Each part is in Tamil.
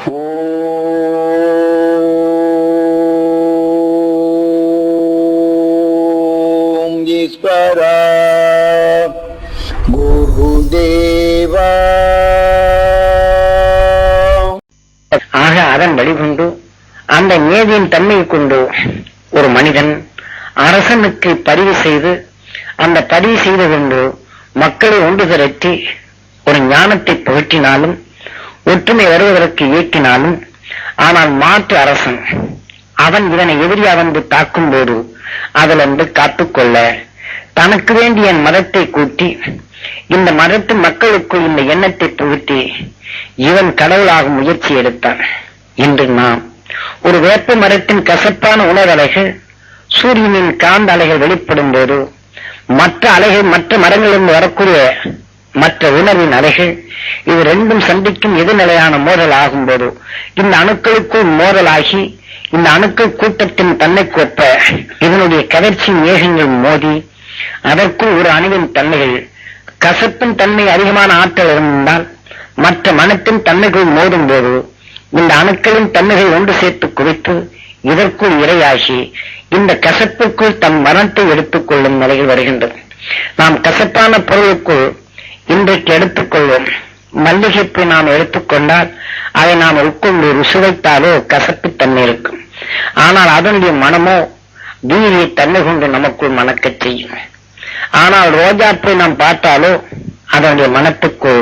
ஓம் ஈஸ்வரா குருதேவா. ஆக அதன் வழிகொண்டு அந்த நீதியின் தன்மையை கொண்டு ஒரு மனிதன் அரசனுக்கு பதிவு செய்து அந்த பதிவு செய்து கொண்டு மக்களை ஒன்று திரட்டி ஒரு ஞானத்தை புகட்டினாலும் ஒற்றுமை வருவதற்கு இயக்கினாலும், ஆனால் மாற்று அரசன் அவன் இதனை எதிரியா வந்து தாக்கும் போது அதிலிருந்து காத்துக்கொள்ள தனக்கு வேண்டிய மதத்தை கூட்டி இந்த மதத்து மக்களுக்குள் இந்த எண்ணத்தை புகுத்தி இவன் கடவுளாகும் முயற்சி எடுத்தான். இன்று நாம் ஒரு வேப்ப மரத்தின் கசப்பான உணர்வலைகள் சூரியனின் காந்த அலைகள் வெளிப்படும் போது மற்ற அலைகள் மற்ற மரங்களிலிருந்து வரக்கூடிய மற்ற உணர்வின் அலைகள் இது ரெண்டும் சந்திக்கும் எதிர்நிலையான மோதல் ஆகும் போது இந்த அணுக்களுக்குள் மோதலாகி இந்த அணுக்கள் கூட்டத்தின் தன்மைக்கொப்ப இதனுடைய கவர்ச்சி மேகங்கள் மோதி அதற்குள் ஒரு அணுவின் தன்மைகள் கசப்பின் தன்மை அதிகமான ஆற்றல் இருந்தால் மற்ற மனத்தின் தன்மைகள் மோதும் போது இந்த அணுக்களின் தன்மைகள் ஒன்று சேர்த்து குவித்து இதற்குள் இரையாகி இந்த கசப்புக்குள் தம் மனத்தை எடுத்துக் கொள்ளும் நிலையில் வருகின்றது. நாம் கசப்பான பொருளுக்குள் இன்றைக்கு எடுத்துக்கொள்வோம். மல்லிகைப்பூ நாம் எடுத்துக்கொண்டால் அதை நாம் உட்கொண்டு ருசுவைத்தாலோ கசப்புத்தன்மை இருக்கும். ஆனால் அதனுடைய மனமோ வீரிய தன்மை கொண்டு நமக்குள் மணக்கச் செய்யும். ஆனால் ரோஜாப்பூ நாம் பார்த்தாலோ அதனுடைய மனத்துக்குள்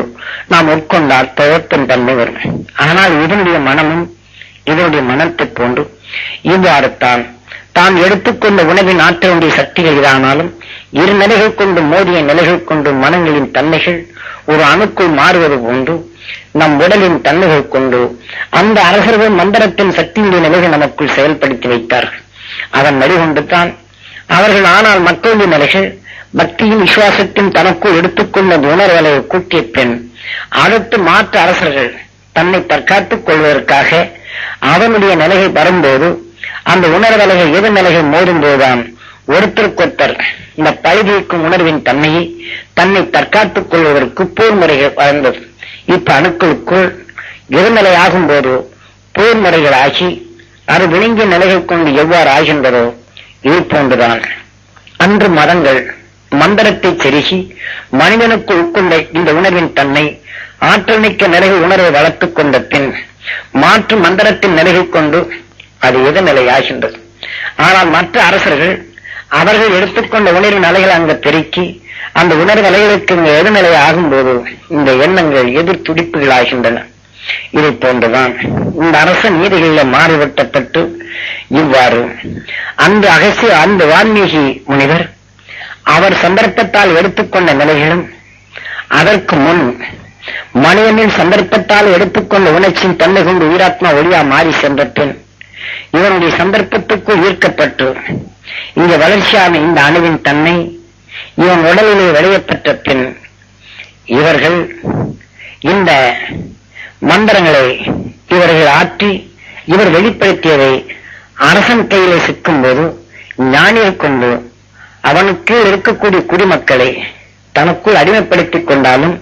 நாம் உட்கொண்டால் துவப்பின் தன்மை வரும். ஆனால் இதனுடைய மனமும் இதனுடைய மனத்தை போன்று இவ்வாறு தான் எடுத்துக்கொண்ட உணவின் ஆற்றலுடைய சக்திகள் இதானாலும் இரு நிலைகள் கொண்டு மோதிய நிலைகள் கொண்டு மனங்களின் தன்மைகள் ஒரு அணுக்குள் மாறுவது போன்று நம் உடலின் தன்மைகள் கொண்டு அந்த அரசர்கள் மந்திரத்தின் சக்தியுடைய நிலைகள் நமக்குள் செயல்படுத்தி வைத்தார்கள். அதன் வழிகொண்டுதான் அவர்கள் ஆனால் மக்களுடைய நிலைகள் பக்தியின் விசுவாசத்தின் தனக்குள் எடுத்துக்கொண்ட உணர்வலையை கூட்டிய பெண் அடுத்து மாற்று அரசர்கள் தன்னை தற்காத்துக் கொள்வதற்காக அவனுடைய நிலைகள் வரும்போது அந்த உணர்வலைகள் எதிர் நிலைகள் மோதும் போதுதான் ஒருத்தருக்கொருத்தர் இந்த பழுதிக்கும் உணர்வின் தன்மையை தன்னை தற்காத்துக் கொள்வதற்கு போர் முறைகள் வளர்ந்தது. இப்ப அணுக்களுக்குள் எதிர்நிலை ஆகும் போது போர் முறைகள் ஆகி அது விழுங்கிய நிலைகள் கொண்டு எவ்வாறு ஆகின்றதோ இது போன்றுதான் அன்று மதங்கள் மந்திரத்தை செருகி மனிதனுக்கு உட்கொண்ட இந்த உணர்வின் தன்மை ஆற்றல் மிக்க நிலைகள் உணர்வை வளர்த்துக் கொண்ட பின் மாற்று மந்திரத்தின் நிலைகள் கொண்டு அது எதிர்நிலை ஆகின்றது. ஆனால் மற்ற அரசர்கள் அவர்கள் எடுத்துக்கொண்ட உணர்வின் அலைகள் அங்கு பெருக்கி அந்த உணர்வு அலைகளுக்கு இங்கு எதிர்நிலை ஆகும்போது இந்த எண்ணங்கள் எதிர் துடிப்புகள் ஆகின்றன. இதை போன்றுதான் இந்த அரச நீதிகளில் மாறுபட்டப்பட்டு இவ்வாறு அந்த வால்மீகி முனிவர் அவர் சந்தர்ப்பத்தால் எடுத்துக்கொண்ட நிலைகளும் அதற்கு முன் மனிதனின் சந்தர்ப்பத்தால் எடுத்துக்கொண்ட உணர்ச்சியின் தன்மை கொண்டு உயிராத்மா ஒளியா மாறி சென்ற பின் இவனுடைய சந்தர்ப்பத்துக்குள் ஈர்க்கப்பட்டு இங்க வளர்ச்சியான இந்த அணுவின் தன்மை இவன் உடலிலே விளையப்பட்ட பின் இவர்கள் இந்த மந்திரங்களை இவர்கள் ஆற்றி இவர் வெளிப்படுத்தியதை அரசன் கையிலே சிக்கும் போது ஞானியை கொண்டு அவனுக்கு இருக்கக்கூடிய குடிமக்களை தனக்குள் அடிமைப்படுத்திக் கொண்டாலும்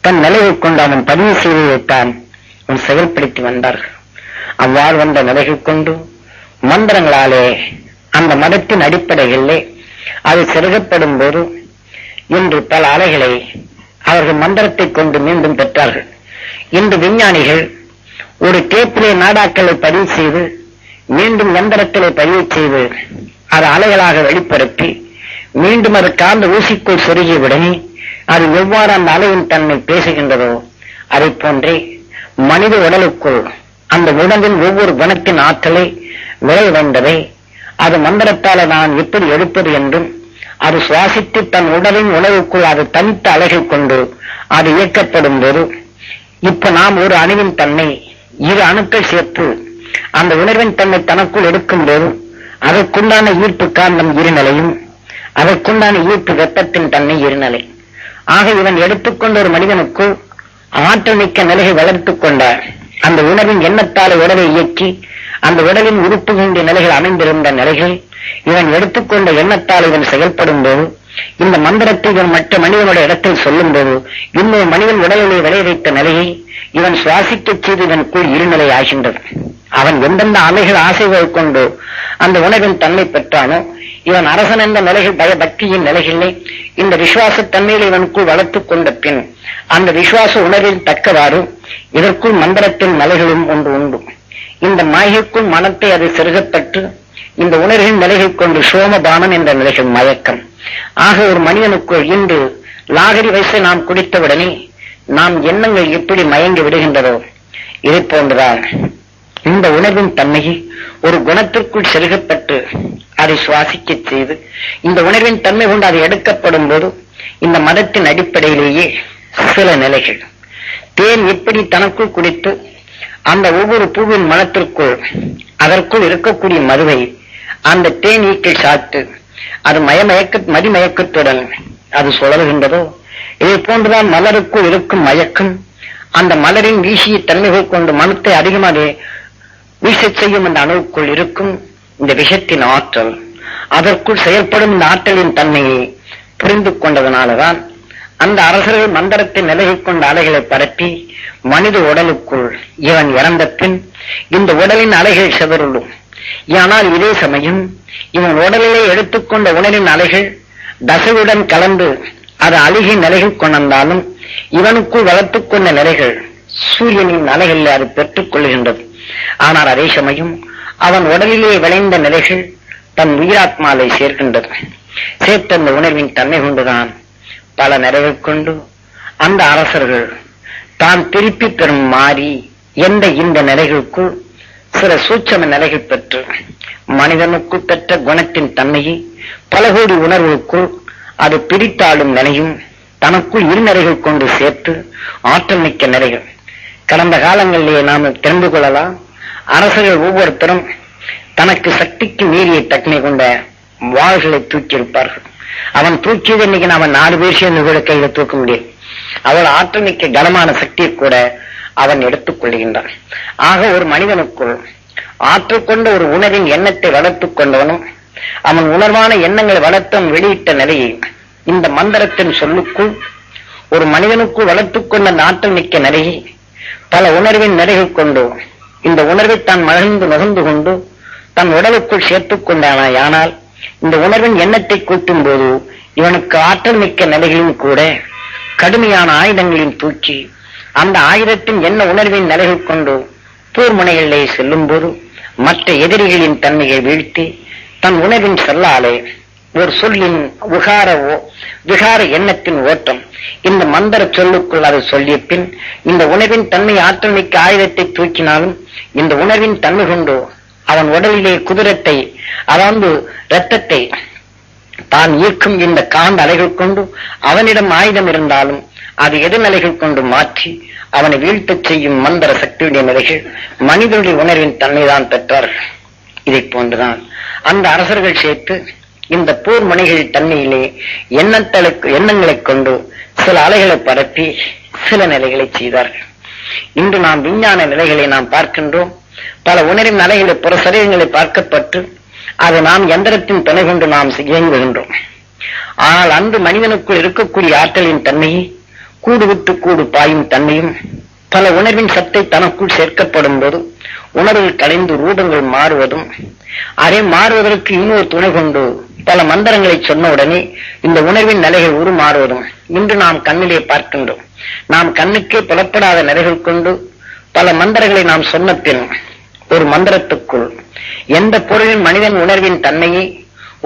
தன் நிலையை கொண்டு அவன் பதிவு செய்வதைத்தான் அவன் செயல்படுத்தி வந்தார்கள். அவ்வாறு வந்த நிலைகள் கொண்டு மந்திரங்களாலே அந்த மதத்தின் அடிப்படைகளிலே அது செருகப்படும் போது இன்று பல அலைகளை அவர்கள் மந்திரத்தை கொண்டு மீண்டும் பெற்றார்கள். இன்று விஞ்ஞானிகள் ஒரு டேப்பிலே நாடாக்களை பதிவு செய்து மீண்டும் மந்திரத்திலே பதிவு செய்து அது அலைகளாக வெளிப்படுத்தி மீண்டும் அது காந்த ஊசிக்குள் சொருகியவுடனே அது எவ்வாறு அந்த அலையின் தன்மை பேசுகின்றதோ அதை போன்றே மனித உடலுக்குள் அந்த உடம்பின் ஒவ்வொரு குணத்தின் ஆற்றலை விளை வந்ததை அது மந்திரத்தால நான் எப்படி எடுப்பது என்றும் அது சுவாசித்து தன் உடலின் உணவுக்குள் அது தனித்த அலைகள் கொண்டு அது இயக்கப்படும் போது இப்ப நாம் ஒரு அணுவின் தன்மை இரு அணுக்கள் சேர்த்து அந்த உணர்வின் தன்மை தனக்குள் எடுக்கும் போது அதற்குண்டான ஈர்ப்பு காந்தம் இருநிலையும் அதற்குண்டான ஈர்ப்பு வெப்பத்தின் தன்மை இருநிலை ஆக இவன் எடுத்துக்கொண்ட ஒரு மனிதனுக்குள் ஆற்றல் மிக்க நிலையை வளர்த்துக் கொண்ட அந்த உணர்வின் எண்ணத்தால் உடலை இயக்கி அந்த உடலின் உறுப்புகின்ற நிலைகள் அமைந்திருந்த நிலைகள் இவன் எடுத்துக்கொண்ட எண்ணத்தால் இவன் செயல்படும் போது இந்த மந்திரத்தை இவன் மற்ற மனிதனுடைய இடத்தில் சொல்லும் போது இன்னொரு மனிதன் உடலிலே விளைய வைத்த நிலையை இவன் சுவாசிக்கச் செய்து இதற்குள் இருநிலை ஆகின்றது. அவன் எந்தெந்த அலைகள் ஆசைகளை கொண்டு அந்த உணர்வின் தன்மை பெற்றானோ இவன் அரசன் என்ற நிலைகள் பயபக்தியின் நிலைகளை இந்த விசுவாச தன்மையில் இவனுக்குள் வளர்த்துக் கொண்ட பின் அந்த விசுவாச உணர்வில் தக்கவாறு இதற்குள் மந்திரத்தின் நிலைகளும் ஒன்று உண்டு. இந்த மாயைக்குள் மனத்தை அது செருகப்பட்டு இந்த உணர்வின் நிலைகள் கொண்டு சோமபானம் என்ற நிலைகள் மயக்கம். ஆக ஒரு மனிதனுக்குள் இன்று லாகரி வயசை நாம் குடித்தவுடனே நாம் எண்ணங்கள் எப்படி மயங்கி விடுகின்றதோ இதை போன்றுதான் இந்த உணர்வின் தன்மையை ஒரு குணத்திற்குள் செருகப்பட்டு அதை சுவாசிக்க செய்து இந்த உணர்வின் தன்மை கொண்டு அது எடுக்கப்படும் போது இந்த மதத்தின் அடிப்படையிலேயே சில நிலைகள் தேன் எப்படி தனக்குள் குடித்து அந்த ஒவ்வொரு பூவின் மனத்திற்குள் அதற்குள் இருக்கக்கூடிய மதுவை அந்த தேன் ஈக்கள் சாப்பிட்டு அது மதிமயக்கத்துடன் அது சுழல்கின்றதோ இதை போன்றுதான் மலருக்குள் இருக்கும் மயக்கம் அந்த மலரின் வீசிய தன்மைகள் கொண்டு மனத்தை அதிகமாக வீசச் செய்யும் அந்த அணுவுக்குள் இருக்கும் இந்த விஷத்தின் ஆற்றல் அதற்குள் செயல்படும் இந்த ஆற்றலின் தன்மையை புரிந்து கொண்டதனால்தான் அந்த அரசர்கள் மந்திரத்தின் நிலைகள் கொண்ட அலைகளை பரப்பி மனித உடலுக்குள் இவன் இறந்த பின் இந்த உடலின் அலைகள் செதறும். ஆனால் இதே சமயம் இவன் உடலிலே எடுத்துக்கொண்ட உணரின் அலைகள் தசையுடன் கலந்து அது அழுகிய நிலைகள் கொண்டாலும் இவனுக்குள் வளர்த்துக் கொண்ட நிலைகள் சூரியனின் அலைகளில் அது பெற்றுக் கொள்கின்றது. ஆனால் அதே சமயம் அவன் உடலிலே விளைந்த நிலைகள் தன் உயிராத்மாவை சேர்க்கின்றது. சேர்த்த அந்த உணர்வின் தன்மை கொண்டுதான் பல நிறைகள் கொண்டு அந்த அரசர்கள் தான் திருப்பி பெறும் மாறி எந்த இந்த நிலைகளுக்குள் சில சூட்சம நிலைகள் பெற்று மனிதனுக்குள் பெற்ற குணத்தின் தன்மையை பல கோடி உணர்வுக்குள் அது பிரித்தாளும் நிலையும் தனக்குள் இரு நிலைகள் கொண்டு சேர்த்து ஆற்றல் மிக்க நிலைகள். கடந்த காலங்களிலே நாம் தெரிந்து கொள்ளலாம். அரசர்கள் ஒவ்வொருத்தரும் தனக்கு சக்திக்கு மீறிய தன்மை கொண்ட வாள்களை தூக்கியிருப்பார்கள். அவன் தூக்கியது இன்னைக்கு நாம 4 பேர் சேர்ந்து கூட கையில தூக்க முடியும். அவள் ஆற்றல் மிக்க கனமான சக்தியை கூட அவன் எடுத்துக் கொள்கின்றான். ஆக ஒரு மனிதனுக்குள் ஆற்றல் கொண்ட ஒரு உணர்வின் எண்ணத்தை வளர்த்துக் கொண்டவனும் அவன் உணர்வான எண்ணங்களை வளர்த்தும் வெளியிட்ட நிலையை இந்த மந்திரத்தின் சொல்லுக்குள் ஒரு மனிதனுக்குள் வளர்த்துக் கொண்ட அந்த ஆற்றல் மிக்க நிலையை பல உணர்வின் நிலைகள் கொண்டு இந்த உணர்வை தான் மகிழ்ந்து நுகர்ந்து கொண்டு தன் உடலுக்குள் சேர்த்துக் கொண்டானால் இந்த உணர்வின் எண்ணத்தை கூட்டும் போது இவனுக்கு ஆற்றல் மிக்க நிலைகளிலும் கூட கடுமையான ஆயுதங்களின் தூக்கி அந்த ஆயுதத்தின் என்ன உணர்வின் நிலைகள் கொண்டு போர் முனைகளிலே செல்லும் போது மற்ற எதிரிகளின் தன்மையை வீழ்த்தி தன் உணர்வின் செல்லாலே ஒரு சொல்லின் விகார எண்ணத்தின் ஓட்டம் இந்த மந்திர சொல்லுக்குள் அதை சொல்லிய பின் இந்த உணர்வின் தன்மை ஆற்றல் மிக்க ஆயுதத்தை தூக்கினாலும் இந்த உணர்வின் தன்மை கொண்டு அவன் உடலிலே குதிரத்தை அதாவது இரத்தத்தை தான் ஈர்க்கும் இந்த காந்த அலைகள் கொண்டு அவனிடம் ஆயுதம் இருந்தாலும் அது எதிர்நிலைகள் கொண்டு மாற்றி அவனை வீழ்த்தச் செய்யும் மந்திர சக்தியுடைய நிலைகள் மனிதனுடைய உணர்வின் தன்மைதான் பெற்றார்கள். இதை போன்றுதான் அந்த அரசர்கள் சேர்த்து இந்த போர் முனைகளின் தன்மையிலே எண்ணங்களை கொண்டு சில அலைகளை பரப்பி சில நிலைகளை செய்தார்கள். இன்று நாம் விஞ்ஞான நிலைகளை நாம் பார்க்கின்றோம். பல உணர்வின் அலைகளை புற சரீரங்களை பார்க்கப்பட்டு அதை நாம் எந்திரத்தின் துணை கொண்டு நாம் இயங்குகின்றோம். ஆனால் அன்று மனிதனுக்குள் இருக்கக்கூடிய ஆற்றலின் தன்மையை கூடு விட்டு கூடு பாயும் தன்மையும் பல உணர்வின் சத்தை தனக்குள் சேர்க்கப்படும் போது உணர்வுகள் கலைந்து ரூபங்கள் மாறுவதும் அதை மாறுவதற்கு இன்னொரு துணை கொண்டு பல மந்திரங்களை சொன்ன உடனே இந்த உணர்வின் நிலைகள் உருமாறுவதும் இன்று நாம் கண்ணிலே பார்க்கின்றோம். நாம் கண்ணுக்கே புலப்படாத நிலைகள் கொண்டு பல மந்திரங்களை நாம் சொன்ன பின் ஒரு மந்திரத்துக்குள் எந்த பொருளின் மனிதன் உணர்வின் தன்மையை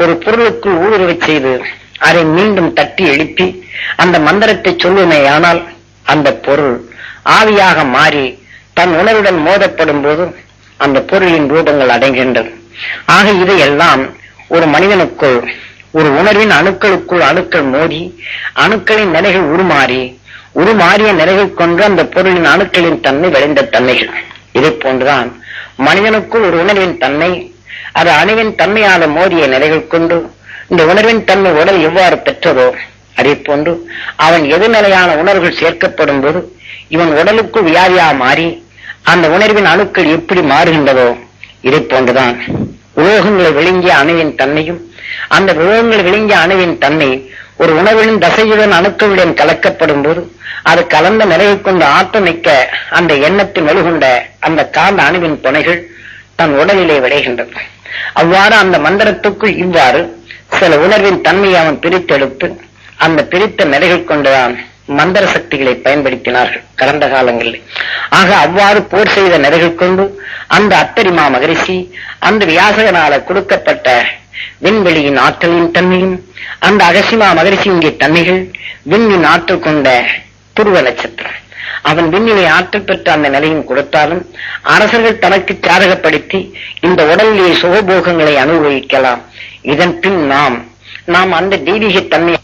ஒரு பொருளுக்குள் ஊடுருவச் செய்து அதை மீண்டும் தட்டி எழுப்பி அந்த மந்திரத்தை சொல்லுமேயானால் அந்த பொருள் ஆவியாக மாறி தன் உணர்வுடன் மோதப்படும் போது அந்த பொருளின் ரூபங்கள் அடைகின்றது. ஆக இதையெல்லாம் ஒரு மனிதனுக்குள் ஒரு உணர்வின் அணுக்களுக்குள் அணுக்கள் மோதி அணுக்களின் நிலைகள் உருமாறிய நிலைகள் கொண்டு அந்த பொருளின் அணுக்களின் தன்மை விளைந்த தன்மைகள். இதை போன்றுதான் மனிதனுக்குள் ஒரு உணர்வின் தன்மை அது அணுவின் தன்மையான மோதிய நிலைகள் கொண்டு இந்த உணர்வின் தன்மை உடல் எவ்வாறு பெற்றதோ அதே போன்று அவன் எதிர்நிலையான உணர்வுகள் சேர்க்கப்படும் போது இவன் உடலுக்குள் வியாதியாக மாறி அந்த உணர்வின் அணுக்கள் எப்படி மாறுகின்றதோ இதை போன்றுதான் உலோகங்களை விழுங்கிய அணுவின் தன்மையும், அந்த உலோகங்களை விழுங்கிய அணுவின் தன்மை ஒரு உணவின் தசையுடன் அணுக்களுடன் கலக்கப்படும் போது அது கலந்த நிலையை கொண்டு ஆற்றமிக்க அந்த எண்ணத்தில் வலுகொண்ட அந்த காந்த அணுவின் துணைகள் தன் உடலிலே விளைகின்றது. அவ்வாறு அந்த மந்திரத்துக்குள் இவ்வாறு சில உணர்வின் தன்மையை அவன் பிரித்தெடுத்து அந்த பிரித்த நிலைகள் கொண்டுதான் மந்திர சக்திகளை பயன்படுத்தினார்கள் கடந்த காலங்களில். ஆக அவ்வாறு போர் செய்த நிலைகள் கொண்டு அந்த அத்தரிமா மகரிஷி அந்த வியாசகனால கொடுக்கப்பட்ட விண்வெளியின் ஆற்றலின் தன்மையும், அந்த அகசிமா மகரிஷியுடைய தன்மைகள் விண்ணின் ஆற்றல் கொண்ட துருவ நட்சத்திரம், அவன் விண்ணிலை ஆற்றல் பெற்ற அந்த நிலையும் கொடுத்தாலும் அரசர்கள் தனக்கு சாதகப்படுத்தி இந்த உடலிலே சுகபோகங்களை அனுபவிக்கலாம். இதன் பின் நாம் அந்த தெய்வீக தன்மை